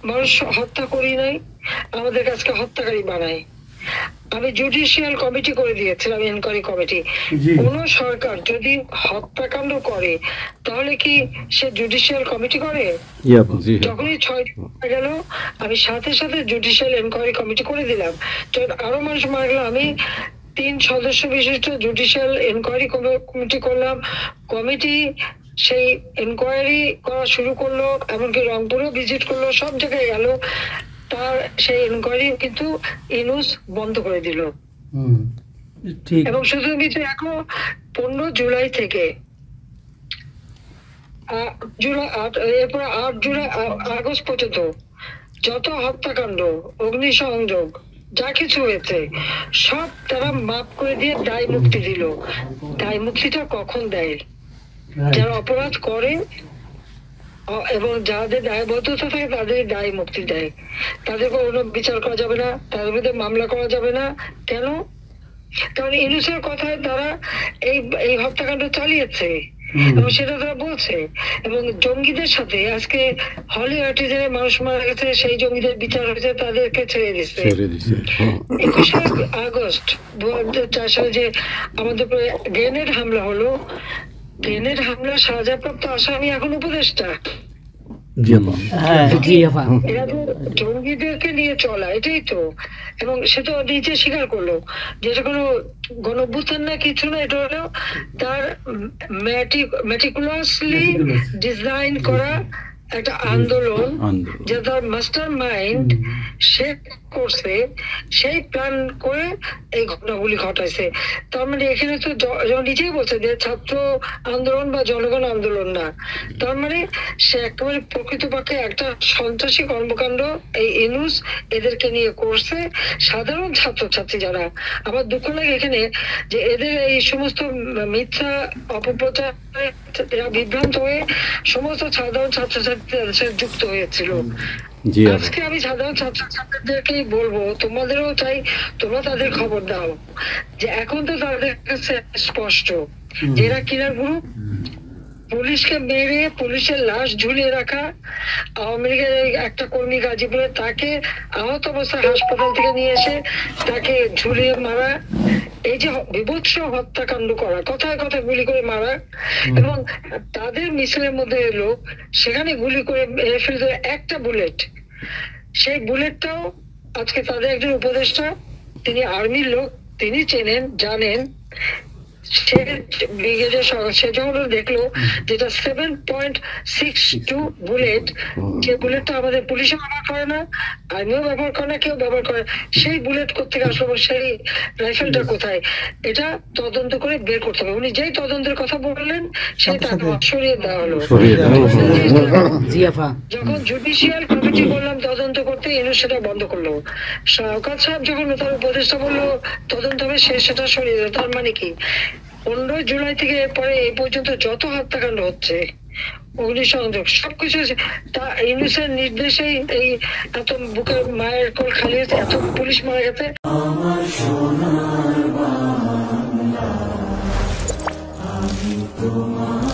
মানুষ হত্যা করি নাই, আমাদের কাছে হত্যাকারী বানায়। আমি জুডিশিয়াল কমিটি করে দিয়েছিলাম, এনকোয়ারি কমিটি। কোন সরকার যদি হত্যাকাণ্ড করে তাহলে কি সে জুডিশিয়াল কমিটি করে? যখনই 6 গেল আমি সাথে সাথে জুডিশিয়াল এনকোয়ারি কমিটি করে দিলাম। আরো মানুষ মারা গেল, আমি 3 সদস্য বিশিষ্ট জুডিশিয়াল এনকোয়ারি কমিটি করলাম। কমিটি সেই এনকোয়ারি করা শুরু করলো, এমনকি রংপুরেও ভিজিট করলো, সব জায়গায় গেল। তার সেই এনকোয়ারি কিন্তু ইউনূস বন্ধ করে দিল। এবং শুধু এখন 15 জুলাই থেকে এরপর 8 জুলাই আগস্ট পর্যন্ত যত হত্যাকাণ্ড, অগ্নিসংযোগ যা কিছু হয়েছে সব তারা মাফ করে দিয়ে দায় মুক্তি দিল। দায় মুক্তিটা কখন দেয়? যারা অপরাধ করে এবং যাদের দায়বদ্ধতা থাকে তাদের দায় মুক্তি দেয়। তাদের কোনো বিচার করা যাবে না, তাদের বিরুদ্ধে মামলা করা যাবে না। কেন? কারণ ইউনূসের কথায় তারা এই হত্যাকাণ্ড চালিয়েছে এবং সেটা তারা বলছে। এবং জঙ্গিদের সাথে আজকে হলি আর্টিজানে মানুষ মারা গেছে, সেই জঙ্গিদের বিচার হয়েছে, তাদেরকে ছেড়ে দিচ্ছে। 21শে আগস্ট 2004 সালে যে আমাদের উপরে গ্রেনেড হামলা হলো, গ্রেনেড হামলা সাজাপ্রাপ্ত আসামি এখন উপদেষ্টা। এরা তো জঙ্গিদেরকে নিয়ে চলা, এটাই তো। এবং সে তো নিজে স্বীকার করলো যে এটা কোনো গণঅভ্যুত্থান না, কিছু না, এটা হলো তার মেটিকুলাসলি ডিজাইন করা একটা আন্দোলন, যে তার মাস্টার মাইন্ড সে করছে, সেই প্ল্যান করে এই ঘটনাগুলি ঘটাইছে। তার মানে এখানে তো নিজেই বলছে যে ছাত্র আন্দোলন বা জনগণ আন্দোলন না। তার মানে সে একেবারে প্রকৃতপক্ষে একটা সন্ত্রাসী কর্মকাণ্ড এই ইউনূস এদেরকে নিয়ে করছে। সাধারণ ছাত্রছাত্রী যারা, আমার দুঃখ লাগে এখানে যে এদের এই সমস্ত মিথ্যা অপপ্রচার বিভ্রান্ত হয়ে সমস্ত সাধারণ ছাত্রছাত্রীদের সাথে যুক্ত হয়েছিল। আজকে আমি সাধারণ ছাত্রছাত্রীদেরকেই বলবো, তোমাদেরও চাই তোমরা তাদের খবর দাও যে এখন তো তাদের কাছে স্পষ্ট যে এরা কিনার গ্রুপ। পুলিশকে মেরে পুলিশের লাশ ঝুলিয়ে রাখা, আওয়ামী লীগের একটা কর্মী গাজীপুরে তাকে আহত অবস্থায় হাসপাতাল থেকে নিয়ে এসে তাকে ঝুলিয়ে মারা, এই যে বিভৎস হত্যাকাণ্ড করা, কথায় কথায় গুলি করে মারা, এবং তাদের মিছিলের মধ্যে এলো সেখানে গুলি করে মেরে ফেলতে একটা বুলেট। সেই বুলেটটাও আজকে তাদের একজন উপদেষ্টা, তিনি আর্মির লোক, তিনি চেনেন, জানেন। সে যখন দেখলো যেটা 7.62 বুলেট, যে বুলেটটা আমাদের পুলিশও ব্যবহার করে না, আর্মিও ব্যবহার করে না, কেউ ব্যবহার করে, সেই বুলেট কোথেকে আসলো, সেই রাইফেলটা কোথায়, এটা তদন্ত করে বের করতে হবে। উনি যেই তদন্তের কথা বললেন সেই তাকে সরিয়ে দেওয়া হলো। যখন জুডিশিয়াল কমিটি বললাম তদন্ত করতে, ইউনূস সেটা বন্ধ করলো। শওকত সাহেব যখন তার উপদেষ্টা বললো তদন্ত হবে, সেটা সরিয়ে দিল। তার মানে কি 15 জুলাই থেকে এরপরে এই পর্যন্ত যত হত্যাকাণ্ড হচ্ছে, অগ্নিসংযোগ, সবকিছু ইউনূসের নির্দেশেই এই এত বুকের মায়ের কোল খালি হয়েছে, এত পুলিশ মারা গেছে। আমার সোনার বাংলা, আমি তোমার